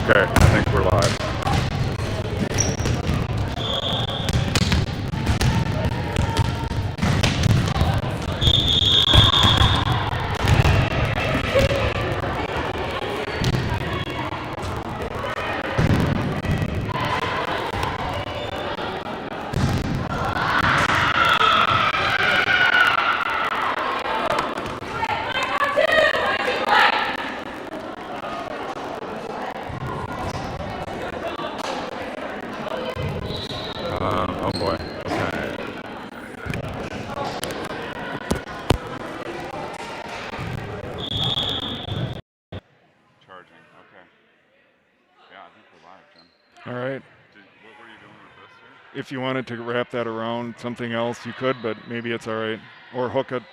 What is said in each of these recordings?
Okay, I think we're live. Oh boy. Okay. Charging. Okay. Yeah, I think we're live, Jim. All right. What were you doing with this here? If you wanted to wrap that around something else, you could, but maybe it's all right. Or hook it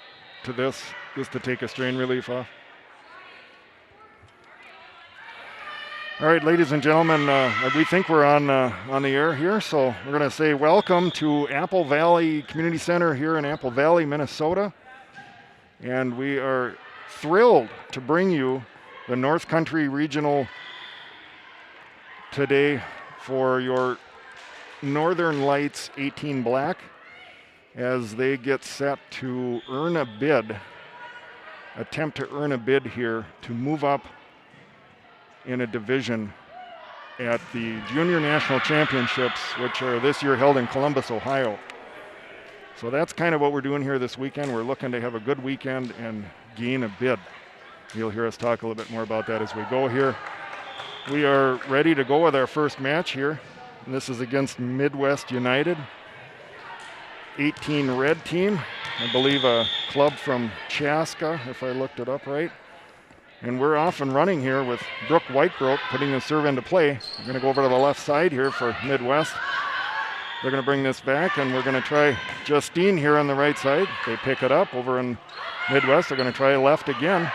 to this just to take a strain relief off. All right, ladies and gentlemen, we think we're on the air here, so we're going to say welcome to Apple Valley Community Center here in Apple Valley, Minnesota. And we are thrilled to bring you the North Country Regional today for your Northern Lights 18 Black as they get set to attempt to earn a bid here to move up in a division at the Junior National Championships, which are this year held in Columbus, Ohio. So that's kind of what we're doing here this weekend. We're looking to have a good weekend and gain a bid. You'll hear us talk a little bit more about that as we go here. We are ready to go with our first match here. And this is against Midwest United. 18 red team. I believe a club from Chaska, if I looked it up right. And we're off and running here with Brooke Whitebrook putting the serve into play. We're going to go over to the left side here for Midwest. They're going to bring this back, and we're going to try Justine here on the right side. They pick it up over in Midwest. They're going to try left again.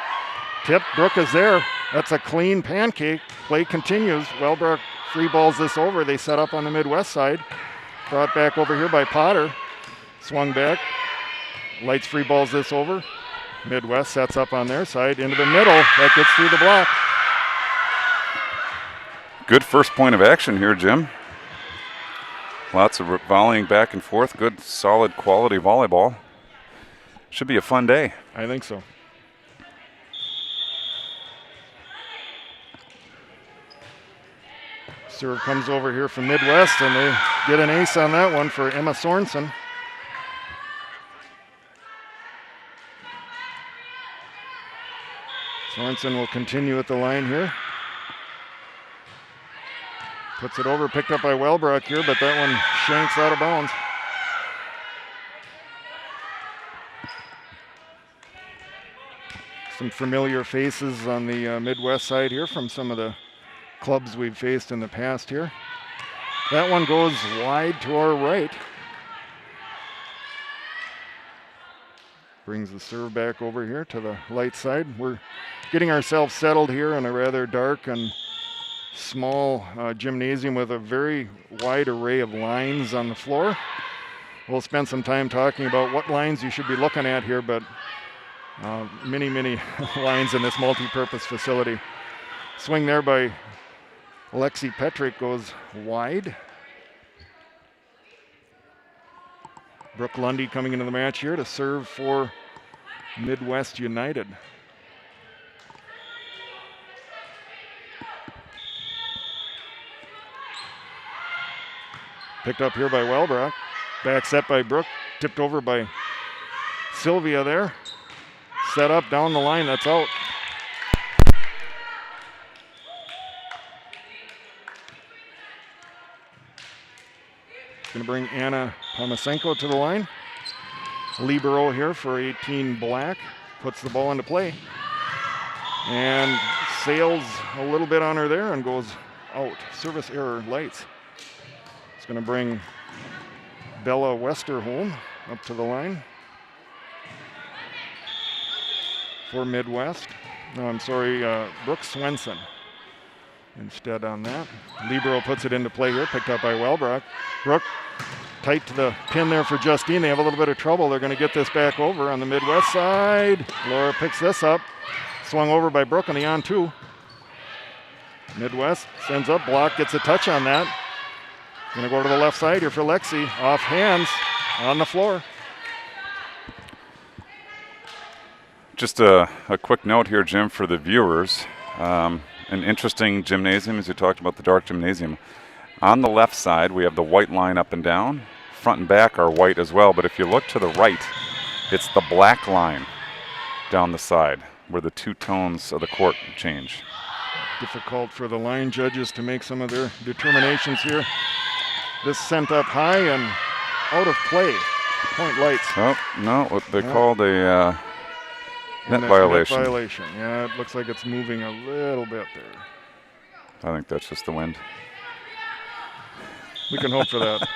Tip, Brooke is there. That's a clean pancake. Play continues. Wellbrook free balls this over. They set up on the Midwest side. Brought back over here by Potter. Swung back. Lights free balls this over. Midwest sets up on their side into the middle. That gets through the block. Good first point of action here, Jim. Lots of volleying back and forth. Good, solid quality volleyball. Should be a fun day. I think so. Serve comes over here from Midwest, and they get an ace on that one for Emma Sorensen. Sorensen will continue at the line here. Puts it over, picked up by Wellbrook here, but that one shanks out of bounds. Some familiar faces on the Midwest side here from some of the clubs we've faced in the past here. That one goes wide to our right. Brings the serve back over here to the light side. We're getting ourselves settled here in a rather dark and small gymnasium with a very wide array of lines on the floor. We'll spend some time talking about what lines you should be looking at here, but many lines in this multi-purpose facility. Swing there by Alexi Petrick goes wide. Brooke Lundy coming into the match here to serve for Midwest United. Picked up here by Wellbrook. Back set by Brooke. Tipped over by Sylvia there. Set up down the line. That's out. Going to bring Anna Pomasenko to the line. Libero here for 18 Black. Puts the ball into play. And sails a little bit on her there and goes out. Service error, Lights. It's going to bring Bella Westerholm up to the line for Midwest. No, I'm sorry, Brooke Swenson instead on that. Libero puts it into play here, picked up by Wellbrook. Brooke tight to the pin there for Justine. They have a little bit of trouble. They're going to get this back over on the Midwest side. Laura picks this up. Swung over by Brooke on the on-two. Midwest sends up, block, gets a touch on that. Gonna go to the left side here for Lexi. Off hands, on the floor. Just a quick note here, Jim, for the viewers. An interesting gymnasium, as you talked about the dark gymnasium. On the left side, we have the white line up and down. Front and back are white as well, but if you look to the right, it's the black line down the side where the two tones of the court change. Difficult for the line judges to make some of their determinations here. This sent up high and out of play. Point lights. Oh, no, what they called a net violation. Net violation. Yeah, it looks like it's moving a little bit there. I think that's just the wind. We can hope for that.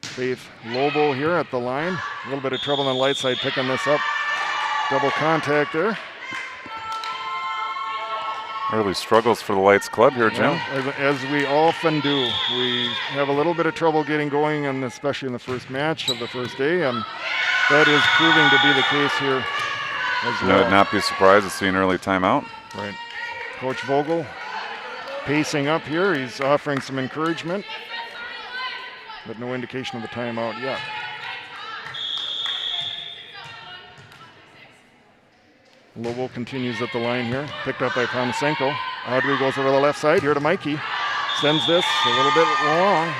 Faith Lobo here at the line. A little bit of trouble on the light side picking this up. Double contact there. Early struggles for the Lights Club here, Jim. Well, as we often do. We have a little bit of trouble getting going, and especially in the first match of the first day, and that is proving to be the case here as well. I would not be surprised to see an early timeout. Right. Coach Vogel pacing up here. He's offering some encouragement, but no indication of a timeout yet. Lobo continues at the line here. Picked up by Pomasenko. Audrey goes over the left side here to Mikey. Sends this a little bit long.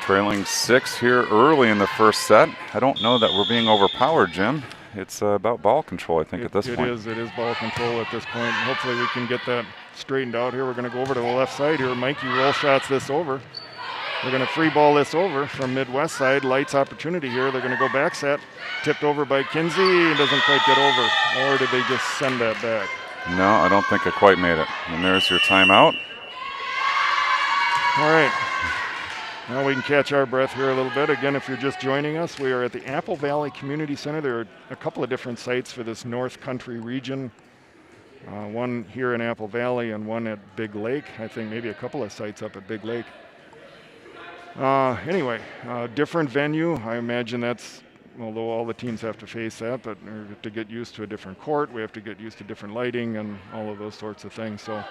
Trailing 6 here early in the first set. I don't know that we're being overpowered, Jim. It's about ball control, I think, at this point. It is ball control at this point. Hopefully we can get that straightened out here. We're going to go over to the left side here. Mikey roll shots this over. They're going to free ball this over from Midwest side. Lights opportunity here. They're going to go back set. Tipped over by Kinsey. It doesn't quite get over. Or did they just send that back? No, I don't think it quite made it. And there's your timeout. All right. Now we can catch our breath here a little bit. Again, if you're just joining us, we are at the Apple Valley Community Center. There are a couple of different sites for this North Country region. One here in Apple Valley and one at Big Lake. I think maybe a couple of sites up at Big Lake. Anyway, different venue. I imagine that's, although all the teams have to face that, but we have to get used to a different court. We have to get used to different lighting and all of those sorts of things. So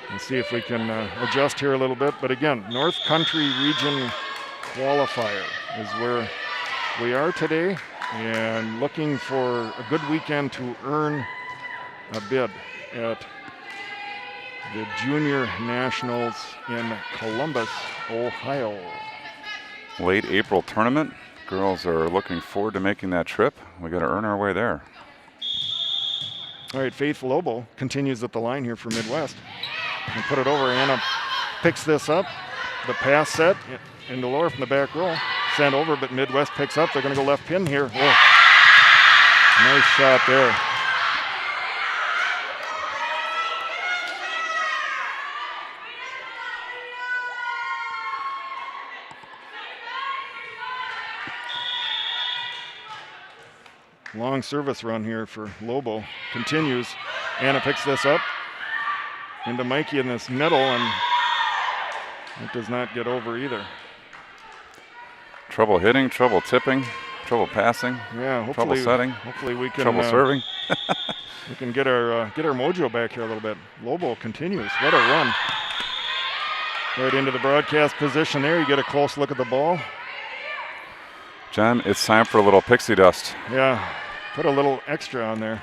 we'll see if we can adjust here a little bit. But again, North Country Region qualifier is where we are today, and looking for a good weekend to earn a bid at the Junior Nationals in Columbus, Ohio. Late April tournament. Girls are looking forward to making that trip. We got to earn our way there. All right, Faith Lobo continues at the line here for Midwest. And put it over. Anna picks this up. The pass set into Laura from the back row. Sent over, but Midwest picks up. They're going to go left pin here. Oh, nice shot there. Long service run here for Lobo. Continues. Anna picks this up into Mikey in this middle, and it does not get over either. Trouble hitting, trouble tipping, trouble passing, yeah, trouble setting, hopefully we can trouble serving. we can get our mojo back here a little bit. Lobo continues. What a run. Right into the broadcast position there. You get a close look at the ball. John, it's time for a little pixie dust. Yeah, put a little extra on there.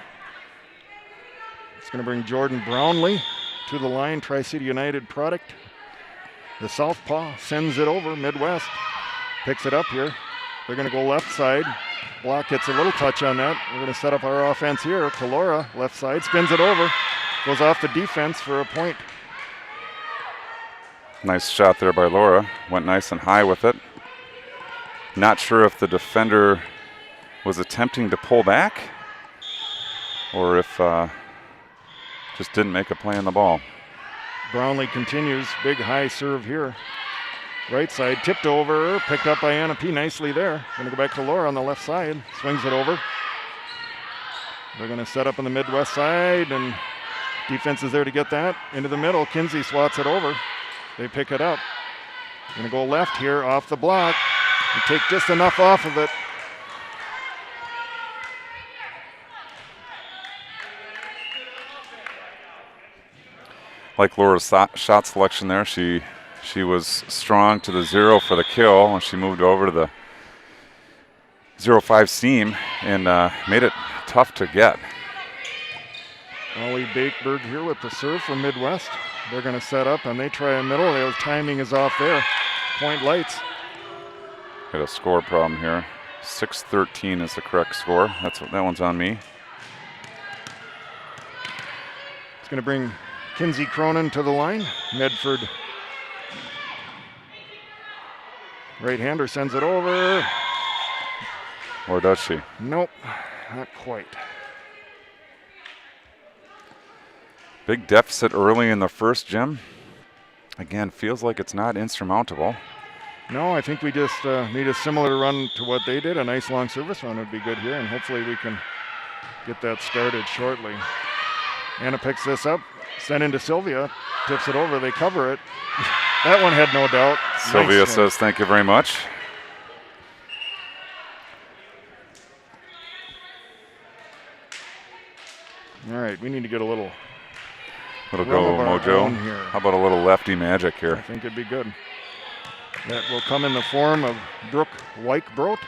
It's going to bring Jordan Brownlee to the line, Tri-City United product. The southpaw sends it over. Midwest picks it up here. They're going to go left side. Block gets a little touch on that. We're going to set up our offense here to Laura, left side, spins it over, goes off the defense for a point. Nice shot there by Laura. Went nice and high with it. Not sure if the defender was attempting to pull back or if just didn't make a play on the ball. Brownlee continues. Big high serve here. Right side, tipped over, picked up by Anna P. nicely there. Going to go back to Laura on the left side. Swings it over. They're going to set up on the Midwest side, and defense is there to get that. Into the middle, Kinsey swats it over. They pick it up. Going to go left here off the block. And take just enough off of it. like Laura's shot selection there. She was strong to the 0 for the kill, and she moved over to the 0-5 seam and made it tough to get. Ollie Bakeberg here with the serve from Midwest. They're going to set up, and they try a middle. Their timing is off there. Point Lights. Got a score problem here. 6-13 is the correct score. That one's on me. It's going to bring Kinsey Cronin to the line. Medford right-hander sends it over. Or does she? Nope, not quite. Big deficit early in the first, Jim. Again, feels like it's not insurmountable. No, I think we just need a similar run to what they did. A nice long service run would be good here, and hopefully we can get that started shortly. Anna picks this up, sent into Sylvia, tips it over, they cover it. That one had no doubt. Sylvia Nice says thank you very much. All right, we need to get a little Little rub go of our mojo. own here. How about a little lefty magic I here? think it'd be good. That will come in the form of Brooke Weichbrot.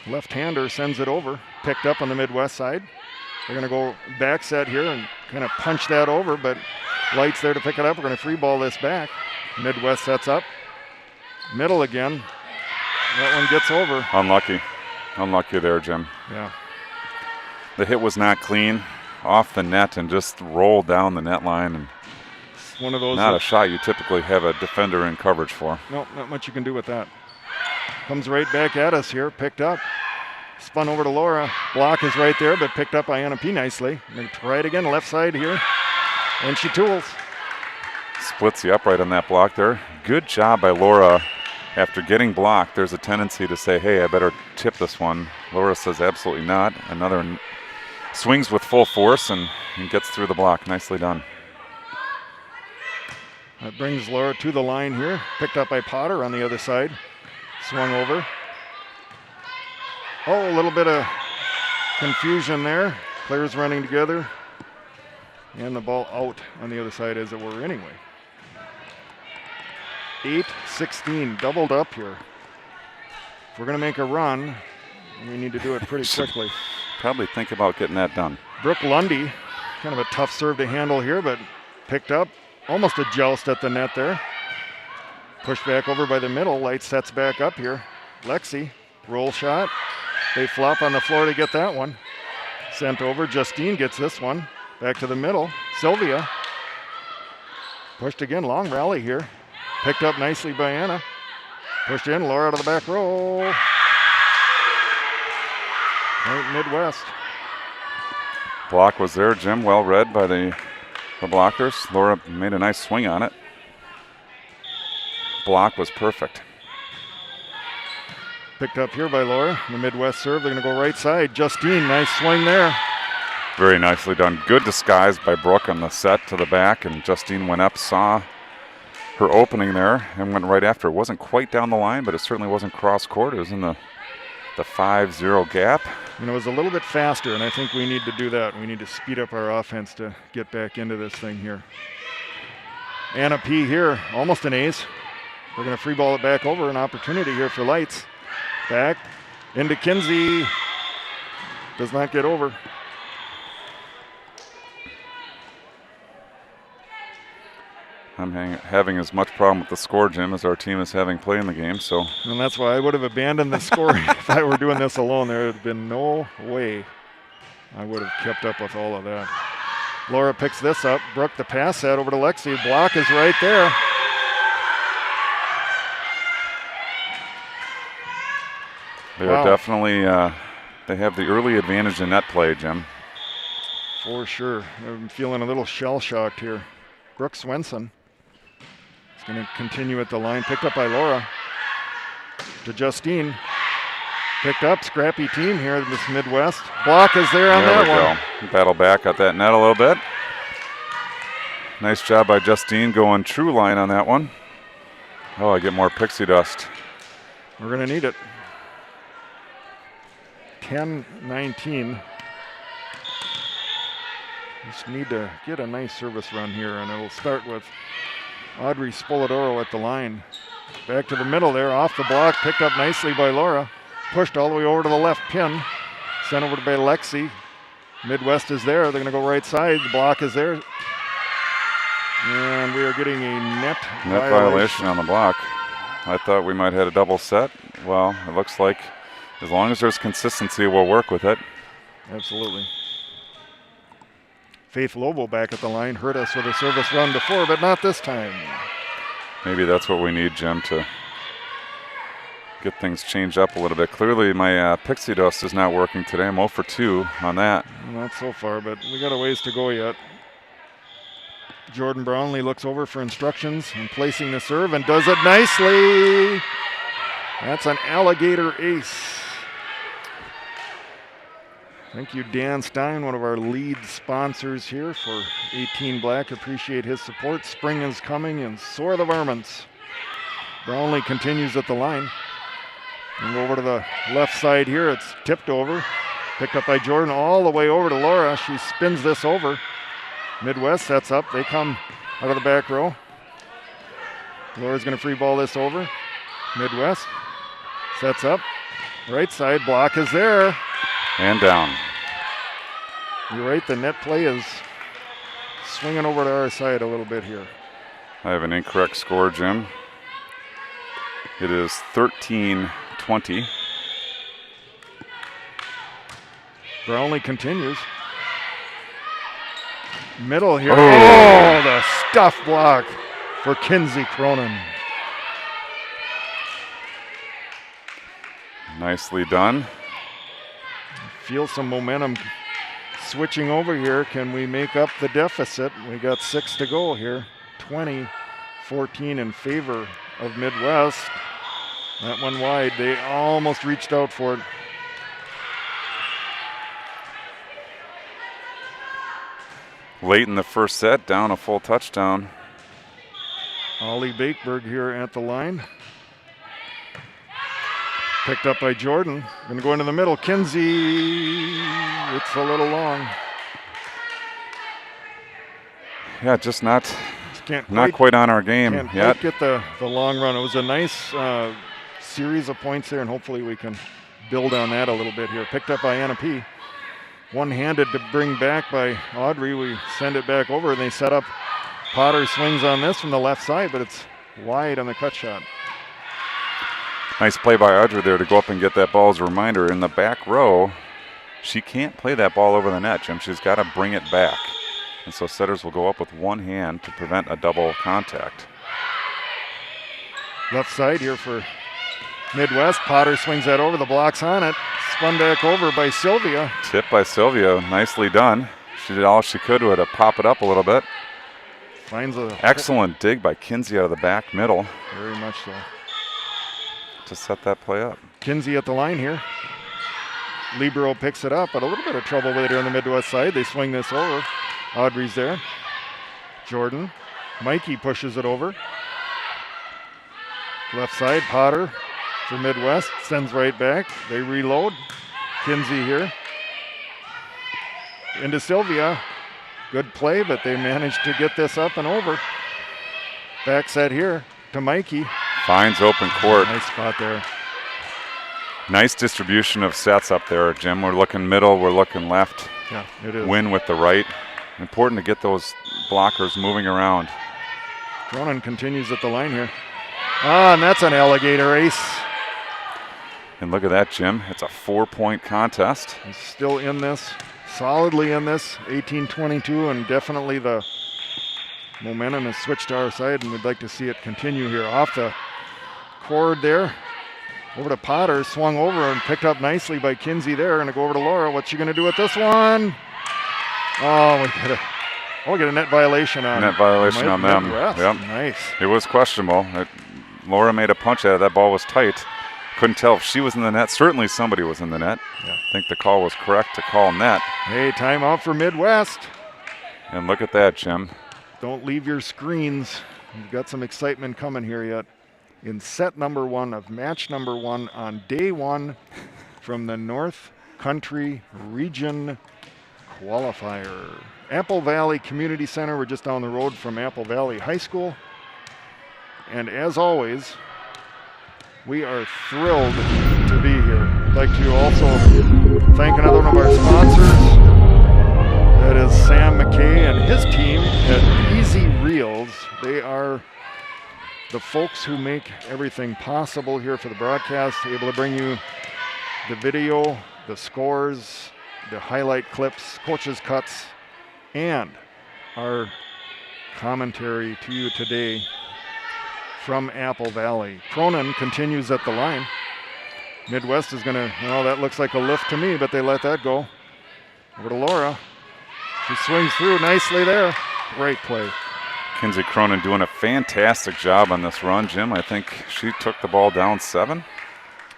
Left-hander sends it over, picked up on the Midwest side. They're going to go back set here and kind of punch that over, but Lights there to pick it up. We're going to free ball this back. Midwest sets up. Middle again. That one gets over. Unlucky. Unlucky there, Jim. Yeah. The hit was not clean, off the net and just rolled down the net line. And It's one of those. not a shot you typically have a defender in coverage for. No, not much you can do with that. Comes right back at us here, picked up. Spun over to Laura. Block is right there, but picked up by Anna P. nicely. They try it again, left side here. And she tools. Splits the upright on that block there. Good job by Laura. After getting blocked, there's a tendency to say, hey, I better tip this one. Laura says absolutely not. Another swings with full force and gets through the block. Nicely done. That brings Laura to the line here. Picked up by Potter on the other side. Swung over. Oh, a little bit of confusion there. Players running together. And the ball out on the other side as it were anyway. 8-16, doubled up here. If we're going to make a run, we need to do it pretty quickly. Probably think about getting that done. Brooke Lundy, kind of a tough serve to handle here, but picked up. Almost a joust at the net there. Pushed back over by the middle. Light sets back up here. Lexi, roll shot. They flop on the floor to get that one. Sent over. Justine gets this one. Back to the middle. Sylvia. Pushed again. Long rally here. Picked up nicely by Anna. Pushed in. Laura to the back row. Point Midwest. Block was there, Jim. Well read by the blockers. Laura made a nice swing on it. Block was perfect. Picked up here by Laura. The Midwest serve. They're going to go right side. Justine, nice swing there. Very nicely done. Good disguise by Brooke on the set to the back, and Justine went up, saw her opening there, and went right after. It wasn't quite down the line, but it certainly wasn't cross court. It was in the 5-0 gap. And it was a little bit faster, and I think we need to do that. We need to speed up our offense to get back into this thing here. Anna P. here, almost an ace. We're going to free ball it back over. An opportunity here for Lights. Back into Kinsey. Does not get over. I'm having as much problem with the score, Jim, as our team is having playing the game. So, And that's why I would have abandoned the score if I were doing this alone. There would have been no way I would have kept up with all of that. Laura picks this up. Brooke the pass set over to Lexi. Block is right there. they are definitely, they have the early advantage in net play, Jim. For sure. I'm feeling a little shell-shocked here. Brooke Swenson is going to continue at the line. Picked up by Laura. To Justine. Picked up. Scrappy team here, this Midwest. Block is there on that one. Go. Battle back at that net a little bit. Nice job by Justine going true line on that one. Oh, I get more pixie dust. We're going to need it. 10-19. Just need to get a nice service run here, and it'll start with Audrey Spoladoro at the line. Back to the middle there, off the block, picked up nicely by Laura. Pushed all the way over to the left pin. Sent over by Lexi. Midwest is there. They're going to go right side. The block is there. And we are getting a net violation on the block. I thought we might have had a double set. Well, it looks like as long as there's consistency, we'll work with it. Absolutely. Faith Lobo back at the line hurt us with a service run before, but not this time. Maybe that's what we need, Jim, to get things changed up a little bit. Clearly, my Pixie Dust is not working today. I'm 0 for 2 on that. Not so far, but we got a ways to go yet. Jordan Brownlee looks over for instructions and placing the serve and does it nicely. That's an alligator ace. Thank you, Dan Stein, one of our lead sponsors here for 18 Black. Appreciate his support. Spring is coming and so are the varmints. Brownlee continues at the line. And over to the left side here. It's tipped over. Picked up by Jordan all the way over to Laura. She spins this over. Midwest sets up. They come out of the back row. Laura's going to free ball this over. Midwest sets up. Right side block is there. And down. You're right, the net play is swinging over to our side a little bit here. I have an incorrect score, Jim. It is 13-20. Brownlee continues. Middle here. Oh, the stuff block for Kinsey Cronin. Nicely done. Feel some momentum switching over here. Can we make up the deficit? We got 6 to go here. 20-14 in favor of Midwest. That one wide. They almost reached out for it. Late in the first set, down a full touchdown. Ollie Bakeberg here at the line. Picked up by Jordan. Going to go into the middle. Kinsey. It's a little long. Yeah, just not Can't quite on our game can't yet. quite get the long run. It was a nice series of points there, and hopefully we can build on that a little bit here. Picked up by Anna P. One-handed to bring back by Audrey. We send it back over, and they set up. Potter swings on this from the left side, but it's wide on the cut shot. Nice play by Audrey there to go up and get that ball. As a reminder, in the back row, she can't play that ball over the net, Jim. She's got to bring it back. And so setters will go up with one hand to prevent a double contact. Left side here for Midwest. Potter swings that over. The block's on it. Spun back over by Sylvia. Tip by Sylvia. Nicely done. She did all she could to pop it up a little bit. Finds a excellent dig by Kinsey out of the back middle. Very much so. To set that play up. Kinsey at the line here. Libero picks it up, but a little bit of trouble with it here on the Midwest side. They swing this over. Audrey's there. Jordan. Mikey pushes it over. Left side, Potter for Midwest. Sends right back. They reload. Kinsey here. Into Sylvia. Good play, but they managed to get this up and over. Back set here to Mikey. Finds open court. Nice spot there. Nice distribution of sets up there, Jim. We're looking middle, we're looking left. Yeah, it is. Win with the right. Important to get those blockers moving around. Cronin continues at the line here. And that's an alligator ace. And look at that, Jim. It's a 4-point contest. He's still in this, solidly in this, 18-22, and definitely the momentum has switched to our side, and we'd like to see it continue here. Off the cord there, over to Potter, swung over and picked up nicely by Kinsey there. Gonna go over to Laura. What's she gonna do with this one? Oh, we get a net violation on. Net violation on them. Yep. Nice. It was questionable. Laura made a punch at it. That ball was tight. Couldn't tell if she was in the net. Certainly somebody was in the net. Yeah. I think the call was correct to call net. Hey, timeout for Midwest. And look at that, Jim. Don't leave your screens. We've got some excitement coming here yet. In set number 1 of match number 1 on day 1 from the North Country Region qualifier. Apple Valley Community Center. We're just down the road from Apple Valley High School. And as always, we are thrilled to be here. I'd like to also thank another one of our sponsors. That is Sam McKay and his team at Easy Reels. They are the folks who make everything possible here for the broadcast, able to bring you the video, the scores, the highlight clips, coaches' cuts, and our commentary to you today from Apple Valley. Cronin continues at the line. Midwest is going to, well, that looks like a lift to me, but they let that go. Over to Laura. She swings through nicely there. Great play. Kinsey Cronin doing a fantastic job on this run, Jim. I think she took the ball down 7.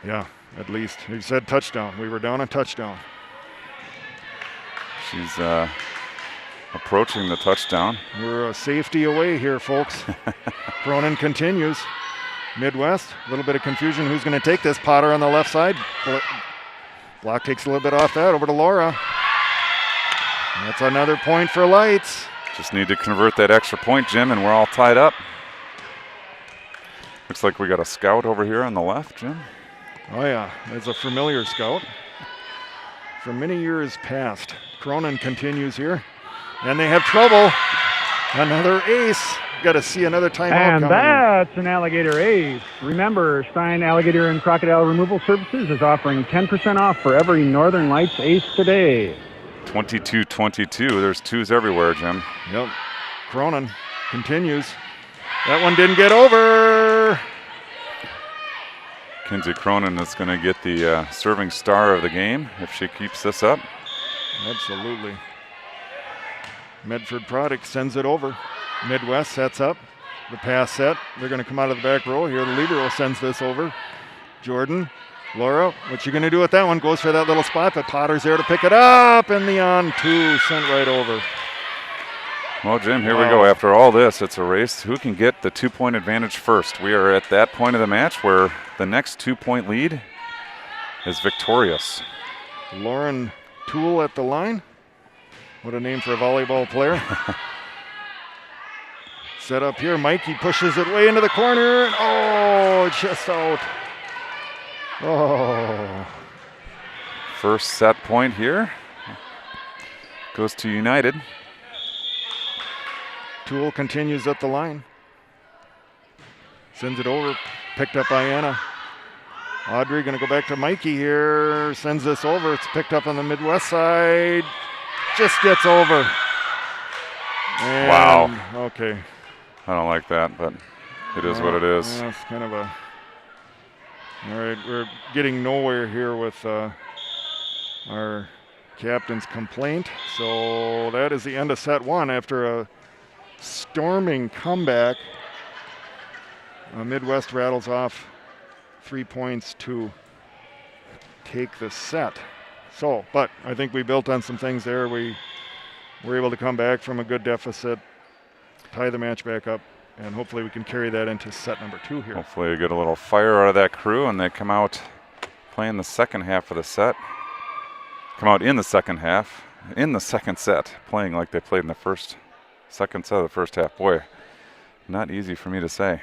Yeah, at least. You said touchdown. We were down a touchdown. She's approaching the touchdown. We're a safety away here, folks. Cronin continues. Midwest, a little bit of confusion. Who's going to take this? Potter on the left side. Block takes a little bit off that. Over to Laura. That's another point for Lights. Just need to convert that extra point, Jim, and we're all tied up. Looks like we got a scout over here on the left, Jim. Oh yeah, there's a familiar scout from many years past. Cronin continues here, and they have trouble. Another ace. Got to see another timeout And coming that's an alligator ace. Remember, Stein Alligator and Crocodile Removal Services is offering 10% off for every Northern Lights ace today. 22-22. There's twos everywhere, Jim. Yep. Cronin continues. That one didn't get over. Kinsey Cronin is going to get the serving star of the game if she keeps this up. Absolutely. Medford Product sends it over. Midwest sets up. The pass set. They're going to come out of the back row here. The libero sends this over. Jordan. Laura, what you going to do with that one? Goes for that little spot, but Potter's there to pick it up, and the on-2 sent right over. Well, Jim, here we go. After all this, it's a race. Who can get the 2-point advantage first? We are at that point of the match where the next 2-point lead is victorious. Lauren Toole at the line. What a name for a volleyball player. Set up here. Mikey pushes it way into the corner, and oh, just out. Oh. First set point here goes to United. Toole continues at the line. Sends it over. Picked up by Anna. Audrey going to go back to Mikey here. Sends this over. It's picked up on the Midwest side. Just gets over. And, wow. Okay. I don't like that, but it is what it is. Yeah, it's kind of a... All right, we're getting nowhere here with our captain's complaint. So that is the end of set 1 after a storming comeback. Midwest rattles off 3 points to take the set. So, but I think we built on some things there. We were able to come back from a good deficit, tie the match back up, and hopefully we can carry that into set number 2 here. Hopefully you get a little fire out of that crew and they come out playing the second half of the set. Come out in the second half, in the second set, playing like they played in the second set of the first half. Boy, not easy for me to say.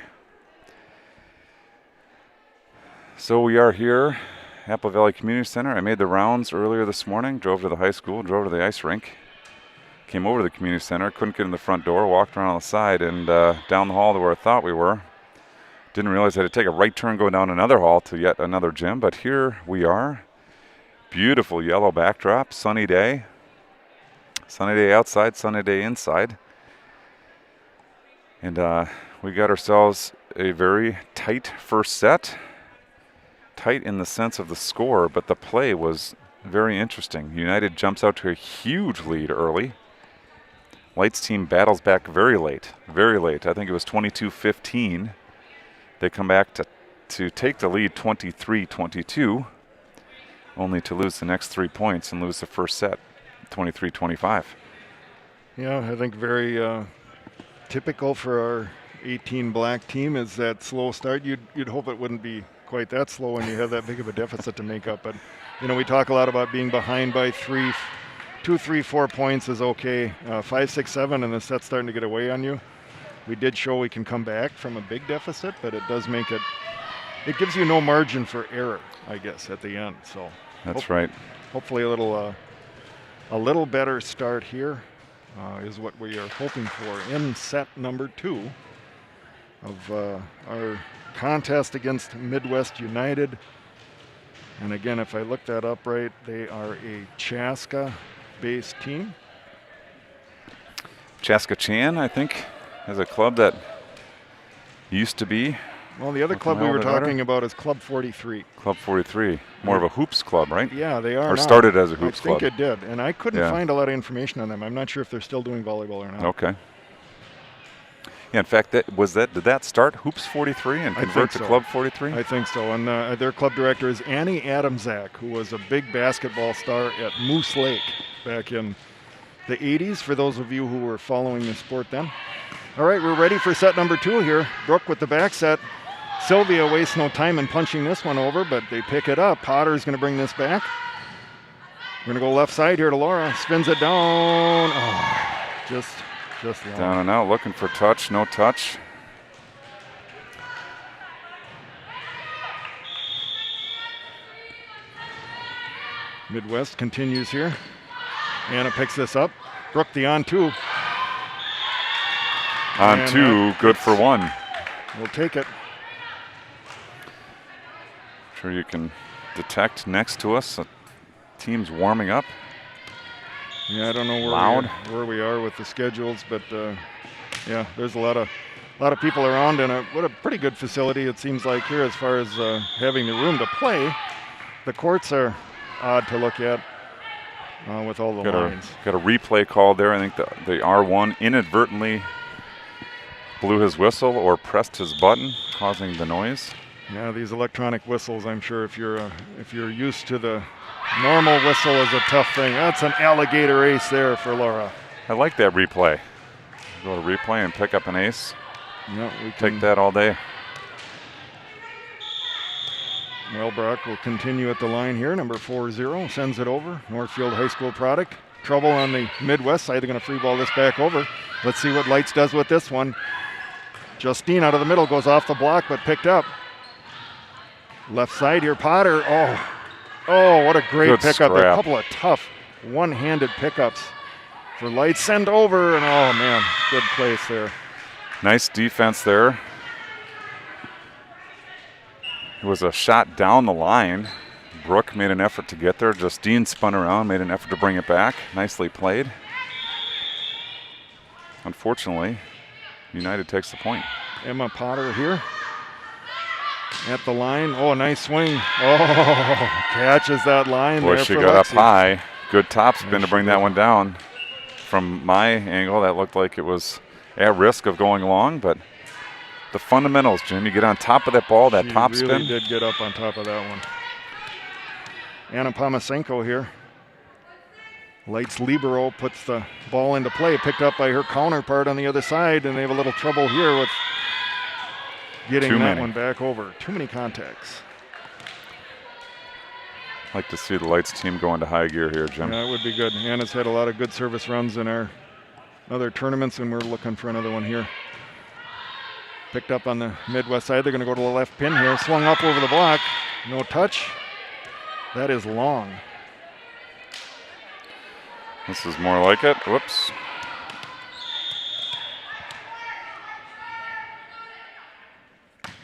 So we are here, Apple Valley Community Center. I made the rounds earlier this morning, drove to the high school, drove to the ice rink. Came over to the community center, couldn't get in the front door, walked around on the side and down the hall to where I thought we were. Didn't realize I had to take a right turn going down another hall to yet another gym, but here we are. Beautiful yellow backdrop, sunny day. Sunny day outside, sunny day inside. And we got ourselves a very tight first set. Tight in the sense of the score, but the play was very interesting. United jumps out to a huge lead early. Lights team battles back very late, very late. I think it was 22-15. They come back to take the lead 23-22, only to lose the next 3 points and lose the first set, 23-25. Yeah, I think very typical for our 18 black team is that slow start. You'd hope it wouldn't be quite that slow when you have that big of a deficit to make up. But, you know, we talk a lot about being behind by 3 2, 3, 4 points is okay. 5, 6, 7, and the set's starting to get away on you. We did show we can come back from a big deficit, but it does make it. It gives you no margin for error, I guess, at the end. So That's right. hopefully a little better start here is what we are hoping for in set number 2 of our contest against Midwest United. And again, if I look that up right, they are a Chaska-based team. Chaska Chan, I think, is a club that used to be. Well, the other club we were talking about is Club 43. Club 43, more of a hoops club, right? Yeah, they are. Or started as a hoops club. I think it did, and I couldn't find a lot of information on them. I'm not sure if they're still doing volleyball or not. Okay. Yeah, in fact, did that start Hoops 43 and convert to Club 43? I think so, and their club director is Annie Adamczak, who was a big basketball star at Moose Lake back in the 80s, for those of you who were following the sport then. All right, we're ready for set number 2 here. Brooke with the back set. Sylvia wastes no time in punching this one over, but they pick it up. Potter's going to bring this back. We're going to go left side here to Laura. Spins it down. Oh, just long. Down and out, looking for touch, no touch. Midwest continues here. Anna picks this up. Brooke the on 2. On 2, good for 1. We'll take it. Sure you can detect next to us. The team's warming up. Yeah, I don't know where we are with the schedules, but yeah, there's a lot of people around, and what a pretty good facility it seems like here as far as having the room to play. The courts are odd to look at with all the lines. Got a replay call there. I think the R1 inadvertently blew his whistle or pressed his button, causing the noise. Yeah, these electronic whistles, I'm sure if you're used to the normal whistle, is a tough thing. That's an alligator ace there for Laura. I like that replay. Go to replay and pick up an ace. Yeah, we take that all day. Wellbrock will continue at the line here. Number 40 sends it over. Northfield High School product. Trouble on the Midwest side. They're going to free ball this back over. Let's see what Lights does with this one. Justine out of the middle, goes off the block, but picked up. Left side here, Potter. Oh, what a great pickup. A couple of tough one-handed pickups for Lights. Send over, and oh man, good place there. Nice defense there. It was a shot down the line. Brooke made an effort to get there. Justine spun around, made an effort to bring it back. Nicely played. Unfortunately, United takes the point. Emma Potter here at the line. Oh, nice swing. Oh, catches that line. Boy, there she for got Lexi. up high. Good topspin to bring that one down. From my angle, that looked like it was at risk of going long, but the fundamentals, Jim, you get on top of that ball, that topspin. She really did get up on top of that one. Anna Pomasenko here. Lights libero puts the ball into play, picked up by her counterpart on the other side, and they have a little trouble here with getting that one back over. Too many contacts. Like to see the Lights team go into high gear here, Jim. Yeah, that would be good. Anna's had a lot of good service runs in our other tournaments, and we're looking for another one here. Picked up on the Midwest side. They're going to go to the left pin here. Swung up over the block. No touch. That is long. This is more like it. Whoops.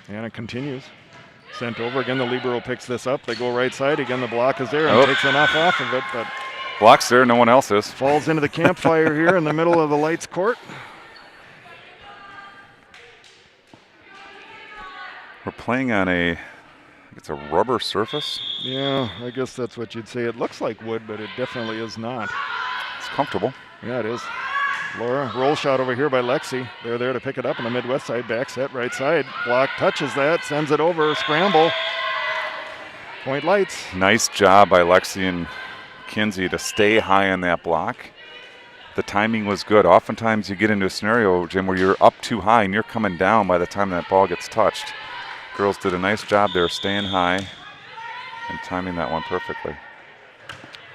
Anna continues. Sent over. Again, the libero picks this up. They go right side. Again, the block is there and takes enough off of it, but block's there, no one else is. Falls into the campfire here in the middle of the Lights court. We're playing on it's a rubber surface. Yeah, I guess that's what you'd say. It looks like wood, but it definitely is not. It's comfortable. Yeah, it is. Laura, roll shot over here by Lexi. They're there to pick it up on the Midwest side. Back set, right side. Block touches that, sends it over, scramble. Point Lights. Nice job by Lexi and Kinsey to stay high on that block. The timing was good. Oftentimes you get into a scenario, Jim, where you're up too high and you're coming down by the time that ball gets touched. Girls did a nice job there staying high and timing that one perfectly.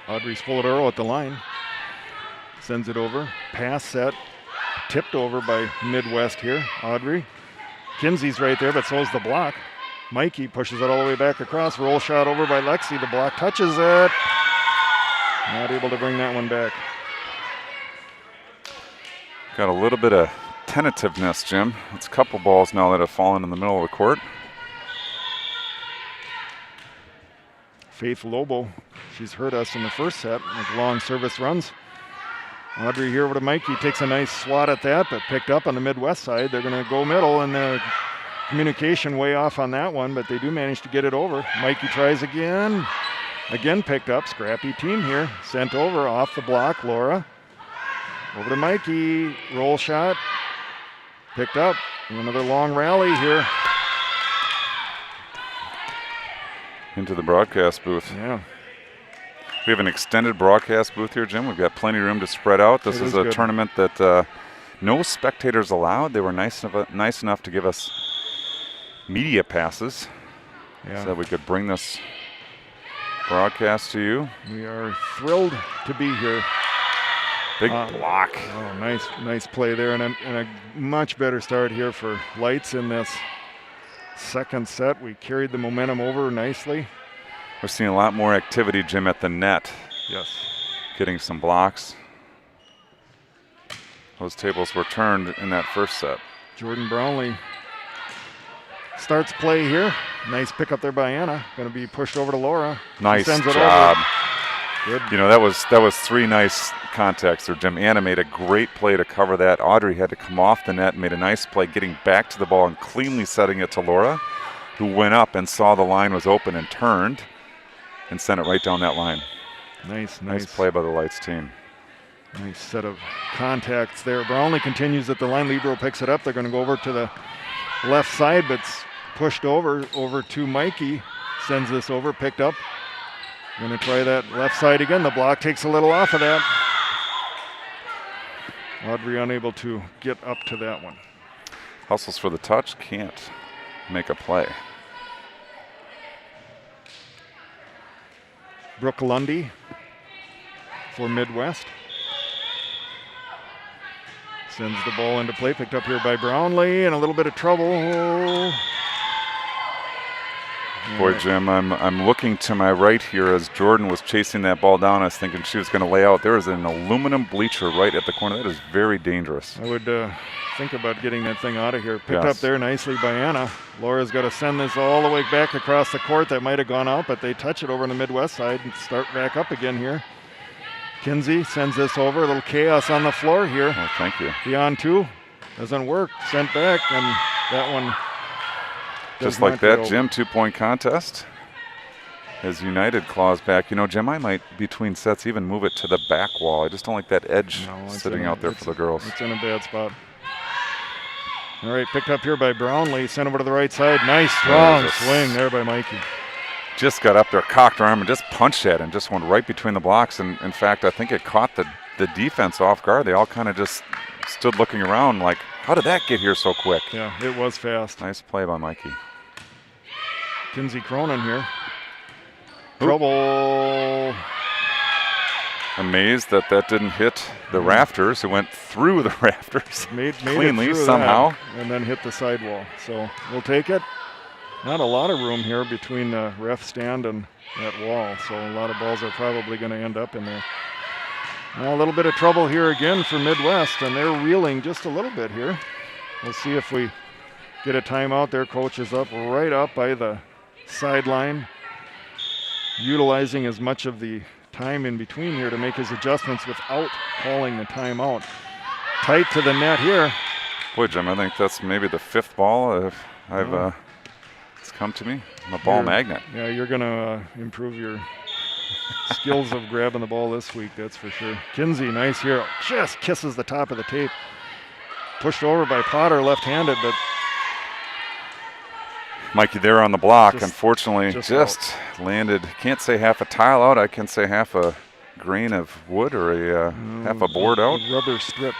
Audrey Spoladoro at the line. sends it over. Pass set, tipped over by Midwest here. Audrey. Kinsey's right there, but so is the block. Mikey pushes it all the way back across. Roll shot over by Lexi. The block touches it. Not able to bring that one back. Got a little bit of tentativeness, Jim. It's a couple balls now that have fallen in the middle of the court. Faith Lobo, she's hurt us in the first set with long service runs. Audrey here over to Mikey, takes a nice swat at that, but picked up on the Midwest side. They're going to go middle, and the communication way off on that one, but they do manage to get it over. Mikey tries again. Again picked up. Scrappy team here. Sent over off the block. Laura over to Mikey. Roll shot. Picked up. Another long rally here. Into the broadcast booth. Yeah. We have an extended broadcast booth here, Jim. We've got plenty of room to spread out. This is a good tournament that no spectators allowed. They were nice enough to give us media passes so that we could bring this broadcast to you. We are thrilled to be here. Big block. Oh, nice play there, and a much better start here for Lights in this second set. We carried the momentum over nicely. We're seeing a lot more activity, Jim, at the net. Yes. Getting some blocks. Those tables were turned in that first set. Jordan Brownlee starts play here. Nice pick up there by Anna. Going to be pushed over to Laura. Nice sends it job. over. Good. You know, that was three nice contacts there, Jim. Anna made a great play to cover that. Audrey had to come off the net and made a nice play getting back to the ball and cleanly setting it to Laura, who went up and saw the line was open and turned and sent it right down that line. Nice play by the Lights team. Nice set of contacts there. Brownlee continues at the line. Libero picks it up. They're going to go over to the left side, but it's pushed over to Mikey. Sends this over, picked up. Going to try that left side again. The block takes a little off of that. Audrey unable to get up to that one. Hustles for the touch, can't make a play. Brooke Lundy for Midwest. Sends the ball into play, picked up here by Brownlee, and a little bit of trouble. Boy, Jim, I'm looking to my right here as Jordan was chasing that ball down. I was thinking she was going to lay out. There is an aluminum bleacher right at the corner. That is very dangerous. I would think about getting that thing out of here. Picked up there nicely by Anna. Laura's got to send this all the way back across the court. That might have gone out, but they touch it over on the Midwest side and start back up again here. Kinsey sends this over. A little chaos on the floor here. Oh, thank you. Beyond two. Doesn't work. Sent back, and that one just like that, Jim, 2-point contest. As United claws back. You know, Jim, I might, between sets, even move it to the back wall. I just don't like that edge sitting out there for the girls. It's in a bad spot. All right, picked up here by Brownlee. Sent over to the right side. Nice, strong swing there by Mikey. Just got up there, cocked her arm, and just punched at it and just went right between the blocks. And, in fact, I think it caught the defense off guard. They all kind of just stood looking around like, how did that get here so quick? Yeah, it was fast. Nice play by Mikey. Kinsey Cronin here. Trouble. Amazed that didn't hit the rafters. It went through the rafters made cleanly it through somehow. And then hit the sidewall. So we'll take it. Not a lot of room here between the ref stand and that wall. So a lot of balls are probably going to end up in there. Now a little bit of trouble here again for Midwest, and they're reeling just a little bit here. We'll see if we get a timeout. Their coach is up right up by the sideline, utilizing as much of the time in between here to make his adjustments without calling the timeout. Tight to the net here. Boy, Jim, I think that's maybe the fifth ball it's come to me. I'm a ball magnet. Yeah, you're going to improve your skills of grabbing the ball this week, that's for sure. Kinsey, nice here. Just kisses the top of the tape. Pushed over by Potter, left-handed, but Mikey there on the block, unfortunately, just landed, can't say half a tile out, I can say half a grain of wood or half a board out. A rubber strip.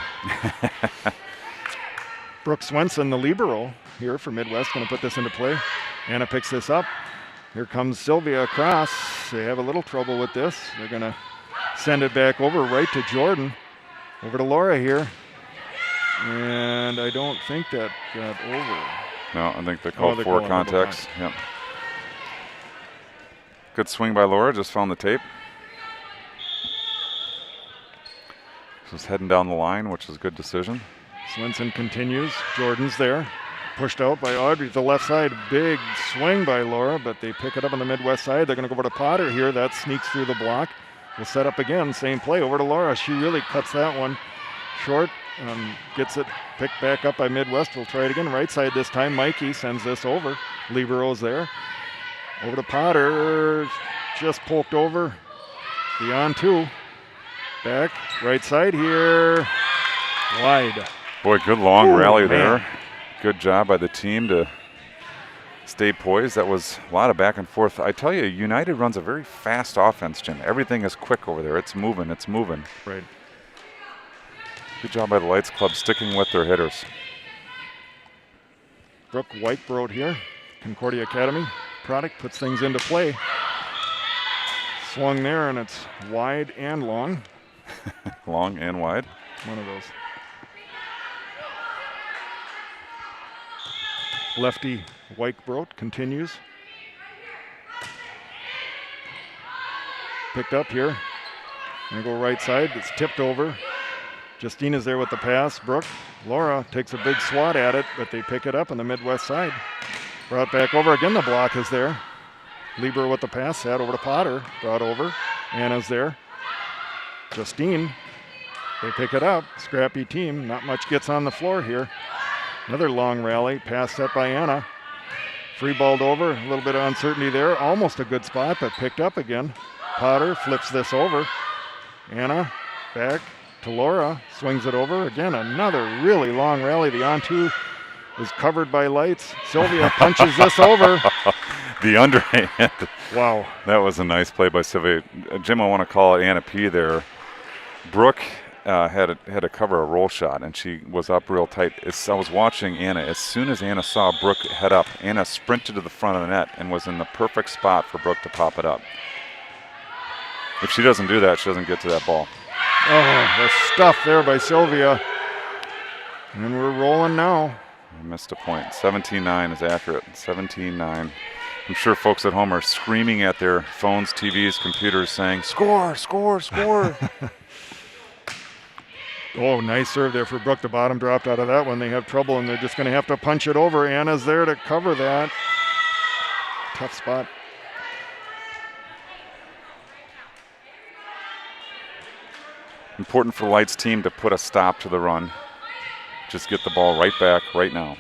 Brooke Swenson, the libero here for Midwest, going to put this into play. Anna picks this up. Here comes Sylvia across. They have a little trouble with this. They're going to send it back over right to Jordan. Over to Laura here. And I don't think that got over. No, I think they called 4 call contacts. Yep. Good swing by Laura, just found the tape. Just heading down the line, which is a good decision. Swenson continues. Jordan's there. Pushed out by Audrey to the left side. Big swing by Laura, but they pick it up on the Midwest side. They're going to go over to Potter here. That sneaks through the block. We'll set up again. Same play. Over to Laura. She really cuts that one short. Gets it picked back up by Midwest. We'll try it again. Right side this time. Mikey sends this over. Libero's there. Over to Potter. Just poked over. The on 2. Back. Right side here. Wide. Boy, good long rally man. there. Good job by the team to stay poised. That was a lot of back and forth. I tell you, United runs a very fast offense, Jim. Everything is quick over there. It's moving. It's moving. Right. Good job by the Lights Club sticking with their hitters. Brooke Whitebroad here. Concordia Academy product puts things into play. Swung there, and it's wide and long. Long and wide. One of those. Lefty Whitebroad continues. Picked up here. Gonna go right side. It's tipped over. Justina's there with the pass. Brooke. Laura takes a big swat at it, but they pick it up on the Midwest side. Brought back over. Again, the block is there. Lieber with the pass. Sat over to Potter. Brought over. Anna's there. Justine. They pick it up. Scrappy team. Not much gets on the floor here. Another long rally. Pass set by Anna. Free balled over. A little bit of uncertainty there. Almost a good spot, but picked up again. Potter flips this over. Anna back to Laura. Swings it over. Again, another really long rally. The on-2 is covered by Lights. Sylvia punches this over. The underhand. Wow. That was a nice play by Sylvia. Jim, I want to call it Anna P there. Brooke had to cover a roll shot, and she was up real tight. I was watching Anna. As soon as Anna saw Brooke head up, Anna sprinted to the front of the net and was in the perfect spot for Brooke to pop it up. If she doesn't do that, she doesn't get to that ball. Oh, the stuff there by Sylvia. And we're rolling now. I missed a point. 17-9 is accurate. 17-9. I'm sure folks at home are screaming at their phones, TVs, computers, saying, "Score, score, score." Oh, nice serve there for Brooke. The bottom dropped out of that one. They have trouble, and they're just going to have to punch it over. Anna's there to cover that. Tough spot. Important for Lights team to put a stop to the run. Just get the ball right back right now.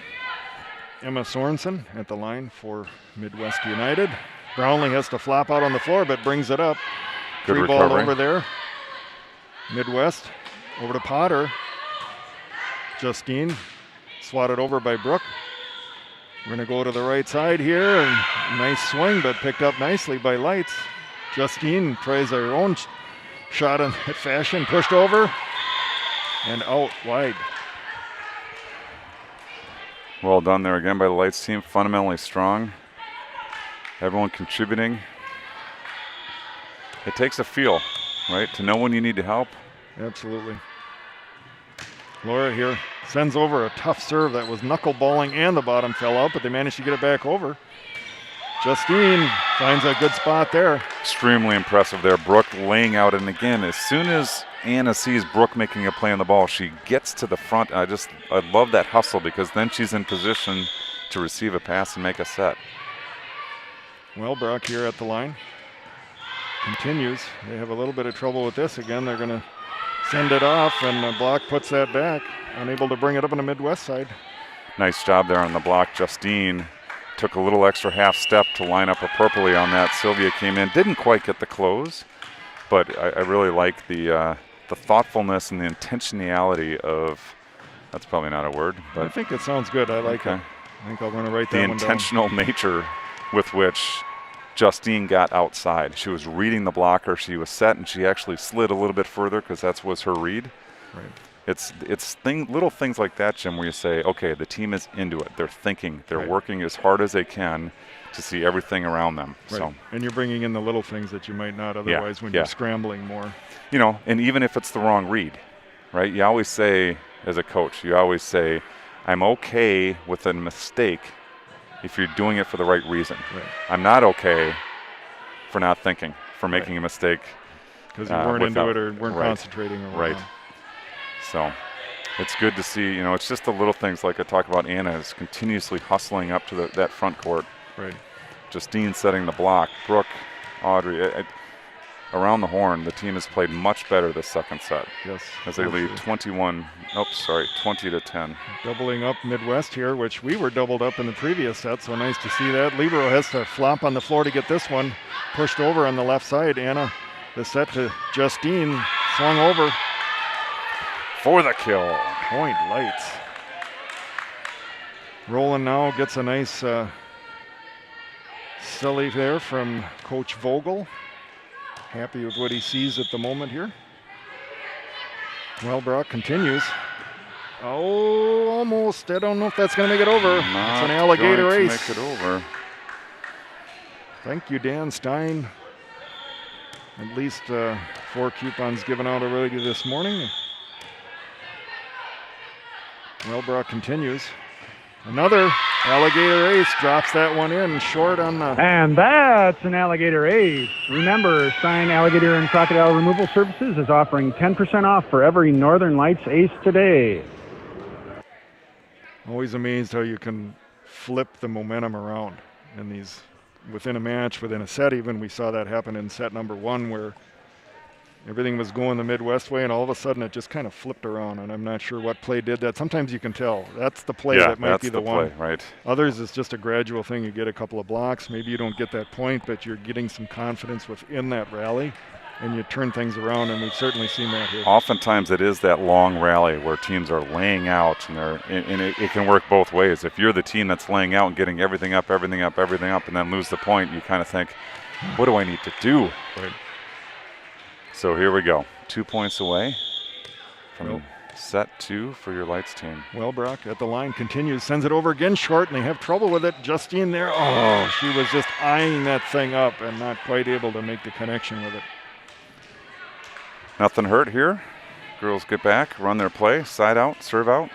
Emma Sorensen at the line for Midwest United. Brownlee has to flop out on the floor, but brings it up. Good Free recovery. ball over there. Midwest over to Potter. Justine swatted over by Brooke. We're going to go to the right side here. And nice swing, but picked up nicely by Lights. Justine tries her own shot in that fashion. Pushed over and out wide. Well done there again by the Lights team. Fundamentally strong. Everyone contributing. It takes a feel, right, to know when you need to help. Absolutely. Laura here sends over a tough serve that was knuckleballing and the bottom fell out, but they managed to get it back over. Justine finds a good spot there. Extremely impressive there. Brooke laying out, and again, as soon as Anna sees Brooke making a play on the ball, she gets to the front. I love that hustle, because then she's in position to receive a pass and make a set. Well, Brock here at the line. Continues. They have a little bit of trouble with this. Again, they're going to send it off, and the block puts that back. Unable to bring it up on the Midwest side. Nice job there on the block. Justine took a little extra half step to line up appropriately on that. Sylvia came in, didn't quite get the close, but I really like the thoughtfulness and the intentionality of, that's probably not a word, but I think it sounds good. I like it. I think I'm going to write that the one down. intentional nature with which Justine got outside. She was reading the blocker, she was set, and she actually slid a little bit further because that was her read. Right. It's little things like that, Jim, where you say, okay, the team is into it. They're thinking. They're right. working as hard as they can to see everything around them. Right. So, and you're bringing in the little things that you might not otherwise when yeah. you're scrambling more. you know, and even if it's the wrong read, right? You always say, as a coach, you always say, I'm okay with a mistake if you're doing it for the right reason. Right. I'm not okay for not thinking, for making Right. a mistake. Because you weren't into without- it or weren't right. concentrating or Right. whatnot. So it's good to see, you know, it's just the little things like I talk about. Anna is continuously hustling up to that front court. Right. Justine setting the block. Brooke, Audrey, around the horn, the team has played much better this second set. Yes. As they lead 20 to 10. Doubling up Midwest here, which we were doubled up in the previous set, so nice to see that. Libero has to flop on the floor to get this one pushed over on the left side. Anna, the set to Justine, swung over. For the kill. Point Lights. Roland now gets a nice silly there from Coach Vogel. Happy with what he sees at the moment here. Wellbrock continues. Oh, almost. I don't know if that's going to make it over. It's an alligator going to ace. make it over. Thank you, Dan Stein. At least 4 coupons given out already this morning. Wellbrock continues. Another alligator ace, drops that one in short on the... And that's an alligator ace. Remember, Stein Alligator and Crocodile Removal Services is offering 10% off for every Northern Lights ace today. Always amazed how you can flip the momentum around in these, within a match, within a set even. We saw that happen in set number 1 where everything was going the Midwest way and all of a sudden it just kind of flipped around, and I'm not sure what play did that. Sometimes you can tell. That's the play that might be the one. Play, right. Others, it's just a gradual thing. You get a couple of blocks. Maybe you don't get that point, but you're getting some confidence within that rally and you turn things around, and we've certainly seen that here. Oftentimes it is that long rally where teams are laying out, and it can work both ways. If you're the team that's laying out and getting everything up, and then lose the point, you kind of think, what do I need to do? Right. So here we go. 2 points away from set 2 for your Lights team. Wellbrock at the line continues, sends it over again short, and they have trouble with it. Justine there. Oh, she was just eyeing that thing up and not quite able to make the connection with it. Nothing hurt here. Girls get back, run their play, side out, serve out.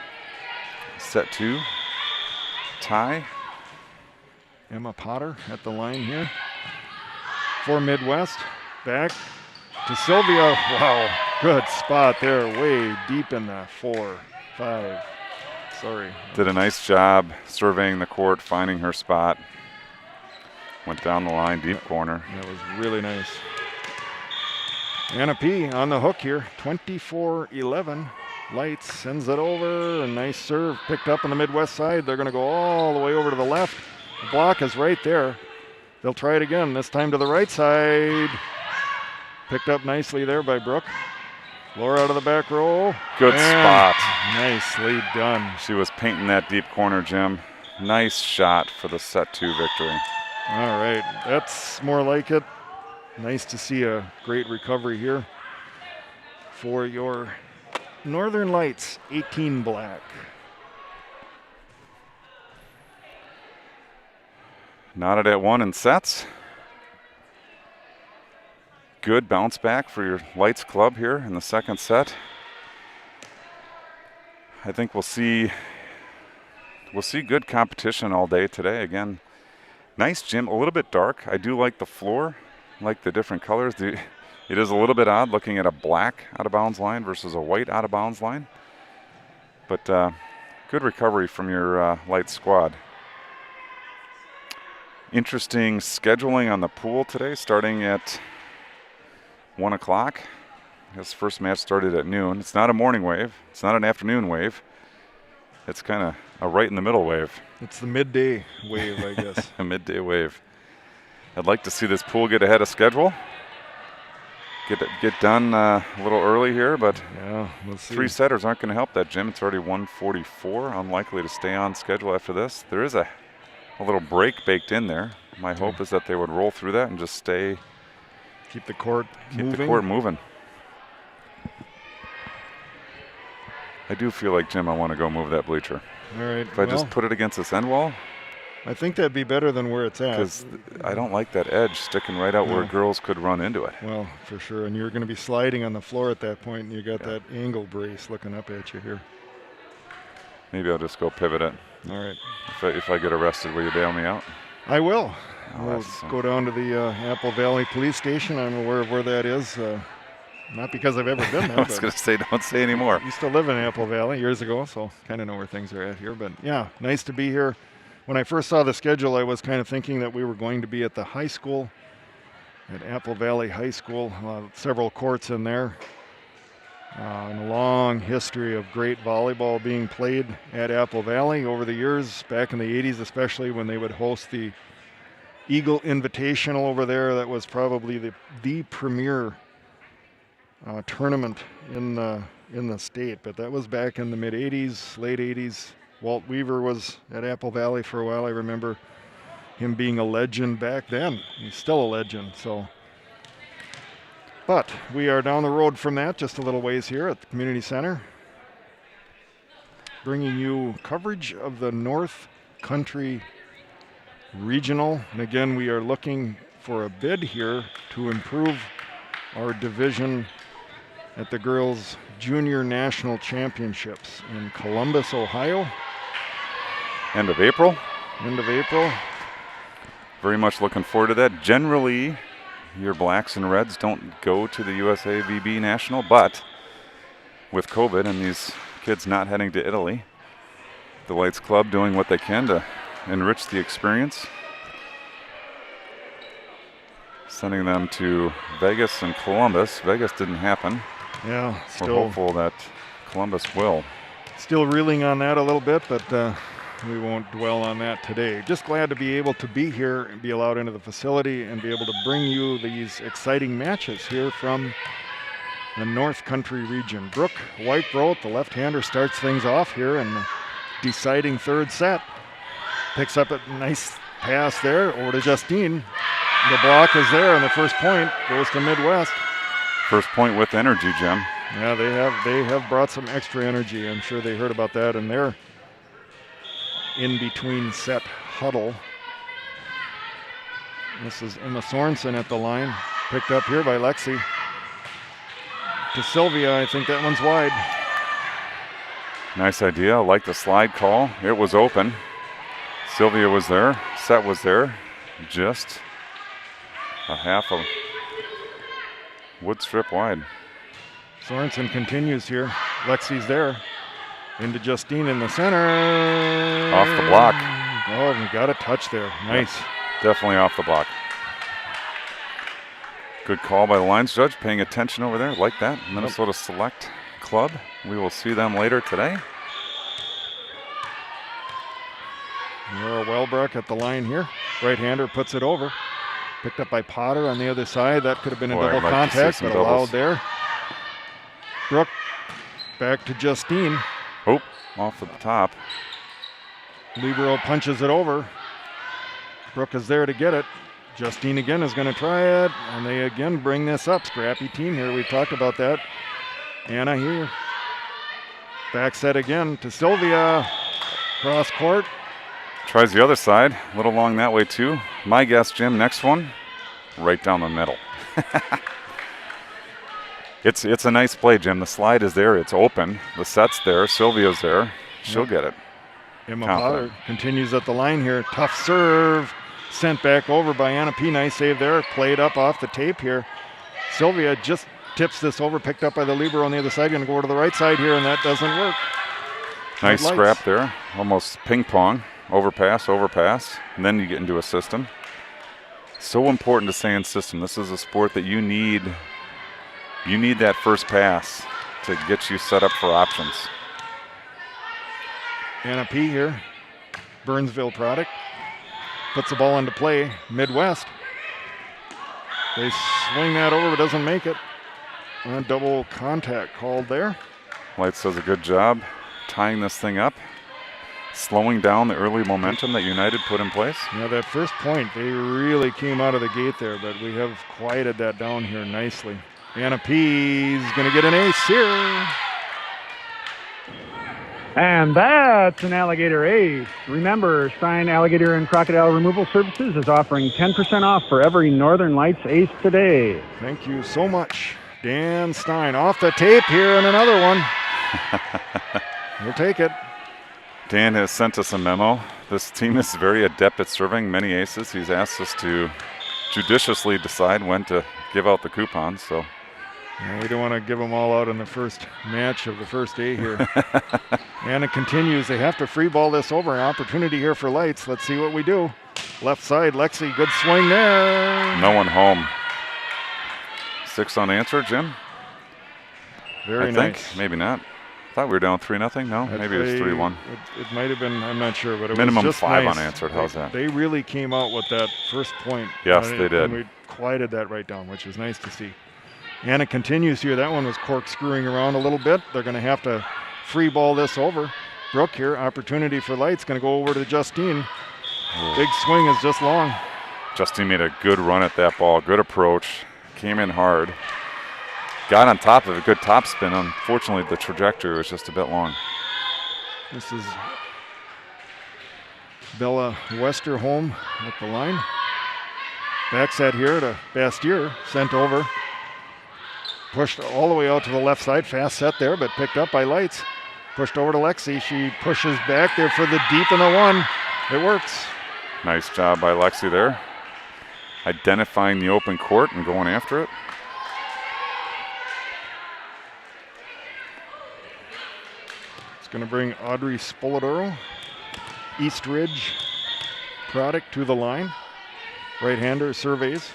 Set 2, tie. Emma Potter at the line here for Midwest. Back to Sylvia. Wow, good spot there, way deep in the 4-5. Sorry. Did a nice job surveying the court, finding her spot. Went down the line, deep corner. That was really nice. Anna P. on the hook here, 24-11. Lights sends it over. A nice serve picked up on the Midwest side. They're going to go all the way over to the left. The block is right there. They'll try it again, this time to the right side. Picked up nicely there by Brooke. Laura out of the back row. Good spot. Nicely done. She was painting that deep corner, Jim. Nice shot for the set 2 victory. All right, that's more like it. Nice to see a great recovery here for your Northern Lights 18 black. Knotted at 1 in sets. Good bounce back for your Lights club here in the second set. I think we'll see good competition all day today. Again, nice gym, a little bit dark. I do like the floor, like the different colors. It is a little bit odd looking at a black out of bounds line versus a white out of bounds line. But good recovery from your Lights squad. Interesting scheduling on the pool today, starting at 1 o'clock. This first match started at noon. It's not a morning wave. It's not an afternoon wave. It's kind of a right in the middle wave. It's the midday wave, I guess. A midday wave. I'd like to see this pool get ahead of schedule. Get done a little early here, but yeah, we'll see. 3-setters aren't going to help that, Jim. It's already 1:44. Unlikely to stay on schedule after this. There is a little break baked in there. My hope is that they would roll through that and just stay. Keep the court moving. Keep the court moving. I do feel like, Jim, I want to go move that bleacher. All right. If I just put it against this end wall. I think that'd be better than where it's at. Because I don't like that edge sticking right out where girls could run into it. Well, for sure. And you're going to be sliding on the floor at that point, and you got that angle brace looking up at you here. Maybe I'll just go pivot it. All right. If I get arrested, will you bail me out? I will. Oh, We'll go down to the Apple Valley Police Station. I'm aware of where that is. Not because I've ever been there. I was going to say, don't say anymore. I used to live in Apple Valley years ago, so kind of know where things are at here. But yeah, nice to be here. When I first saw the schedule, I was kind of thinking that we were going to be at the high school, at Apple Valley High School. Several courts in there. And a long history of great volleyball being played at Apple Valley over the years, back in the 80s especially, when they would host the Eagle Invitational over there. That was probably the premier tournament in the state, but that was back in the mid 80s, late 80s. Walt Weaver was at Apple Valley for a while. I remember him being a legend back then. He's still a legend. But we are down the road from that, just a little ways here at the community center, bringing you coverage of the North Country Regional. And again, we are looking for a bid here to improve our division at the Girls Junior National Championships in Columbus, Ohio. End of April. End of April. Very much looking forward to that. Generally, your blacks and reds don't go to the USAVB National, but with COVID and these kids not heading to Italy, the Lights Club doing what they can to enrich the experience, sending them to Vegas and Columbus. Vegas didn't happen. Yeah, We're hopeful that Columbus will. Still reeling on that a little bit, but we won't dwell on that today. Just glad to be able to be here and be allowed into the facility and be able to bring you these exciting matches here from the North Country region. Brooke Whitebroat, the left-hander, starts things off here in the deciding third set. Picks up a nice pass there over to Justine. The block is there, and the first point goes to Midwest. First point with energy, Jim. Yeah, they have brought some extra energy. I'm sure they heard about that in their in-between set huddle. This is Emma Sorensen at the line. Picked up here by Lexi. To Sylvia, I think that one's wide. Nice idea. I like the slide call. It was open. Sylvia was there. Set was there. Just a half a wood strip wide. Sorensen continues here. Lexi's there. Into Justine in the center. Off the block. Oh, we got a touch there. Nice. Yep. Definitely off the block. Good call by the lines judge, paying attention over there. Like that. Minnesota Select Club. We will see them later today. Laura Welbrook at the line here. Right-hander puts it over. Picked up by Potter on the other side. That could have been a double contact, but allowed there. Brooke back to Justine. Oh, off the top. Libero punches it over. Brooke is there to get it. Justine again is going to try it, and they again bring this up. Scrappy team here. We've talked about that. Anna here. Back set again to Sylvia. Cross court. Tries the other side. A little long that way too. My guess, Jim, next one, right down the middle. It's a nice play, Jim. The slide is there. It's open. The set's there. Sylvia's there. She'll get it. Emma Potter continues at the line here. Tough serve. Sent back over by Anna P. Nice save there. Played up off the tape here. Sylvia just tips this over. Picked up by the libero on the other side. Going to go to the right side here, and that doesn't work. Nice scrap there. Almost ping pong. Overpass, and then you get into a system. So important to stay in system. This is a sport that you need that first pass to get you set up for options. Anna P. here, Burnsville product, puts the ball into play. Midwest. They swing that over, but doesn't make it. Double contact called there. Lights does a good job tying this thing up. Slowing down the early momentum that United put in place. Yeah, that first point, they really came out of the gate there, but we have quieted that down here nicely. Anna P. is going to get an ace here. And that's an alligator ace. Remember, Stein Alligator and Crocodile Removal Services is offering 10% off for every Northern Lights ace today. Thank you so much, Dan Stein. Off the tape here and another one. We'll take it. Dan has sent us a memo. This team is very adept at serving many aces. He's asked us to judiciously decide when to give out the coupons. So yeah, we don't want to give them all out in the first match of the first day here. And it continues. They have to free ball this over. An opportunity here for Lights. Let's see what we do. Left side, Lexi, good swing there. No one home. 6 unanswered, Jim? Very nice. Maybe not. I thought we were down 3-0. No, maybe it was 3-1. It might have been, I'm not sure, but it minimum was just 5 nice. unanswered. How's that? They really came out with that first point. Yes, they did. And we quieted that right down, which is nice to see. And it continues here. That one was corkscrewing around a little bit. They're going to have to free ball this over. Brooke here, opportunity for Lights, going to go over to Justine. Big swing is just long. Justine made a good run at that ball. Good approach. Came in hard. Got on top of a good top spin. Unfortunately, the trajectory was just a bit long. This is Bella Westerholm at the line. Back set here to Bastier. Sent over. Pushed all the way out to the left side. Fast set there, but picked up by Lights. Pushed over to Lexi. She pushes back there for the deep and the one. It works. Nice job by Lexi there. Identifying the open court and going after it. Going to bring Audrey Spoladoro, East Ridge product, to the line. Right-hander surveys,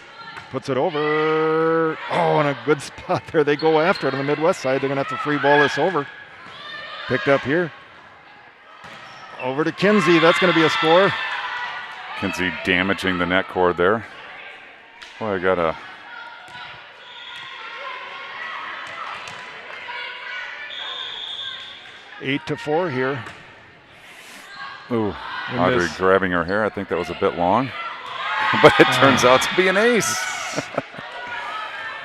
puts it over. Oh, and a good spot there. They go after it on the Midwest side. They're going to have to free ball this over. Picked up here. Over to Kinsey. That's going to be a score. Kinsey damaging the net cord there. Boy, I got a... 8-4 here. Ooh, Audrey grabbing her hair. I think that was a bit long. But it turns out to be an ace.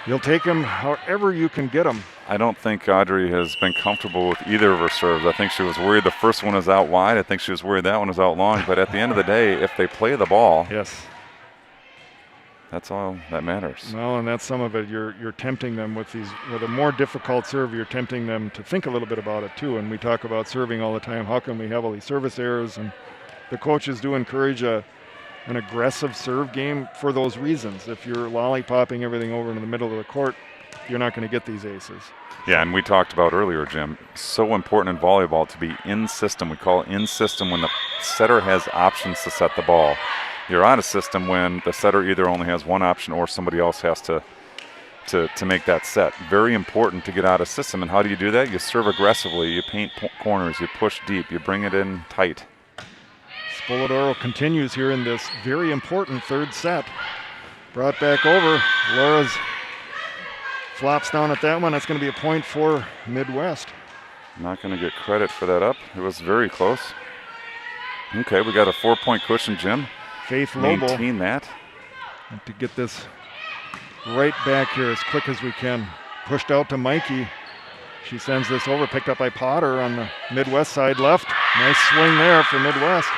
You'll take him however you can get him. I don't think Audrey has been comfortable with either of her serves. I think she was worried the first one was out wide. I think she was worried that one was out long. But at the end of the day, if they play the ball, yes, that's all that matters. Well, and that's some of it. You're tempting them with a more difficult serve. You're tempting them to think a little bit about it too. And we talk about serving all the time. How can we have all these service errors? And the coaches do encourage an aggressive serve game for those reasons. If you're lollipopping everything over into the middle of the court, you're not going to get these aces. Yeah, and we talked about earlier, Jim, so important in volleyball to be in system. We call it in system when the setter has options to set the ball. You're out of system when the setter either only has one option or somebody else has to make that set. Very important to get out of system. And how do you do that? You serve aggressively. You paint corners. You push deep. You bring it in tight. Spoladoro continues here in this very important third set. Brought back over. Laura's flops down at that one. That's going to be a point for Midwest. Not going to get credit for that up. It was very close. Okay, we got a 4-point cushion, Jim. Faith Lobo. Maintain that. And to get this right back here as quick as we can. Pushed out to Mikey. She sends this over, picked up by Potter on the Midwest side left. Nice swing there for Midwest.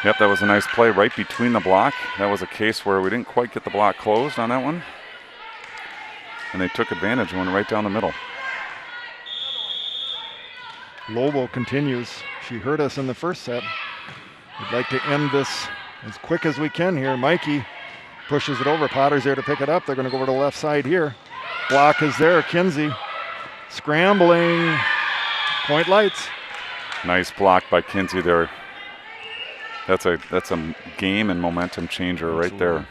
Yep, that was a nice play right between the block. That was a case where we didn't quite get the block closed on that one. And they took advantage and went right down the middle. Lobo continues. She hurt us in the first set. We'd like to end this as quick as we can here. Mikey pushes it over. Potter's there to pick it up. They're going to go over to the left side here. Block is there. Kinsey scrambling. Point Lights. Nice block by Kinsey there. That's a game and momentum changer. Absolutely. Right there.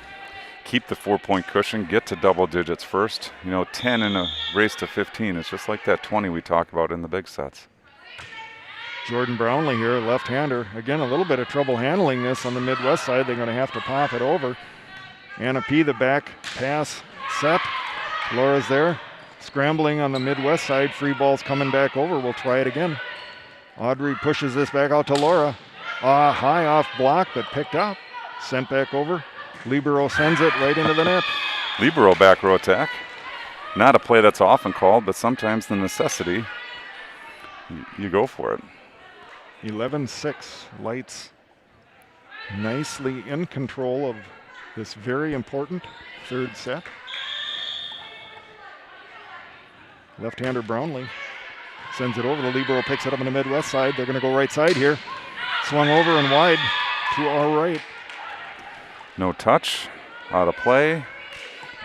Keep the 4-point cushion. Get to double digits first. 10 in a race to 15. It's just like that 20 we talk about in the big sets. Jordan Brownlee here, left-hander. Again, a little bit of trouble handling this on the Midwest side. They're going to have to pop it over. Anna P., the back pass set. Laura's there. Scrambling on the Midwest side. Free ball's coming back over. We'll try it again. Audrey pushes this back out to Laura. High off block, but picked up. Sent back over. Libero sends it right into the net. Libero back row attack. Not a play that's often called, but sometimes the necessity you go for it. 11-6. Lights nicely in control of this very important third set. Left-hander Brownlee sends it over. The libero picks it up on the Midwest side. They're going to go right side here. Swung over and wide to our right. No touch, out of play.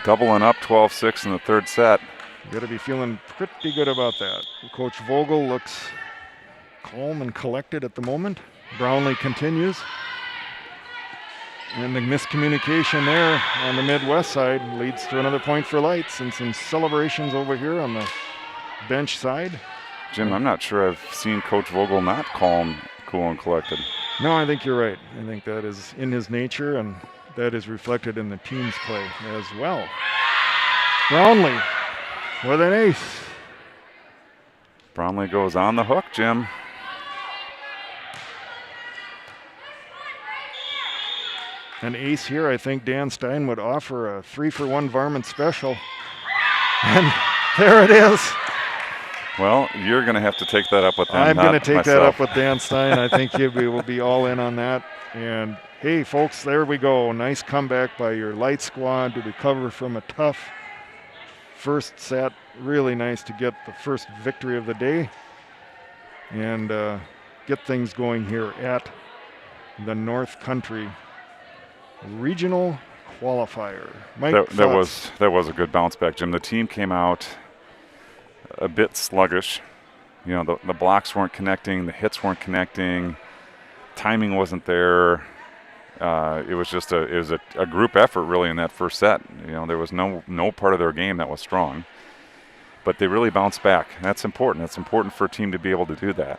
Doubling up 12-6 in the third set. You got to be feeling pretty good about that. Coach Vogel looks calm and collected at the moment. Brownlee continues. And the miscommunication there on the Midwest side leads to another point for Lights and some celebrations over here on the bench side. Jim, I'm not sure I've seen Coach Vogel not calm, cool, and collected. No, I think you're right. I think that is in his nature, and that is reflected in the team's play as well. Brownlee with an ace. Brownlee goes on the hook, Jim. An ace here, I think Dan Stein would offer a 3-for-1 varmint special. And there it is. Well, you're going to have to take that up with him. I'm going to take that myself. up with Dan Stein. I think he will be all in on that. And hey, folks, there we go. Nice comeback by your Light squad to recover from a tough first set. Really nice to get the first victory of the day and get things going here at the North Country Regional Qualifier. Mike, that was a good bounce back, Jim. The team came out a bit sluggish. You know, the blocks weren't connecting, the hits weren't connecting, timing wasn't there. It was just a group effort really in that first set. You know, there was no part of their game that was strong, but they really bounced back. That's important. It's important for a team to be able to do that.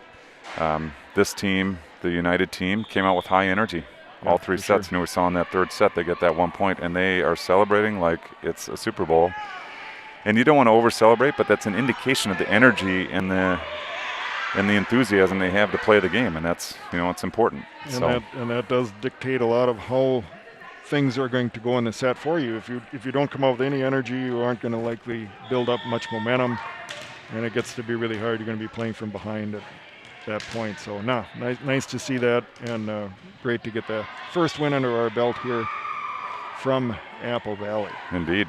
This team, the United team, came out with high energy. All three sets, and we saw in that third set they get that 1 point, and they are celebrating like it's a Super Bowl. And you don't want to over-celebrate, but that's an indication of the energy and the enthusiasm they have to play the game, and that's, you know, it's important. And that does dictate a lot of how things are going to go in the set for you. If you don't come out with any energy, you aren't going to likely build up much momentum, and it gets to be really hard. You're going to be playing from behind at that point. So nice to see that, and great to get the first win under our belt here from Apple Valley. Indeed.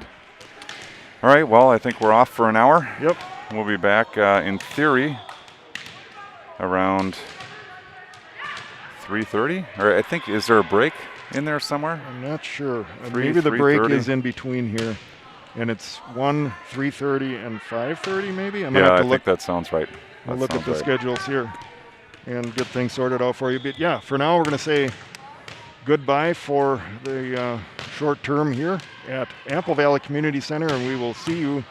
All right, well, I think we're off for an hour. Yep. We'll be back in theory around 3:30, or I think, is there a break in there somewhere? I'm not sure. Maybe the break 3:30? is in between here, and it's 1, 3:30, and 5:30 maybe? I think that sounds right. I'll look at the schedules here and get things sorted out for you. But yeah, for now we're going to say goodbye for the short term here at Apple Valley Community Center, and we will see you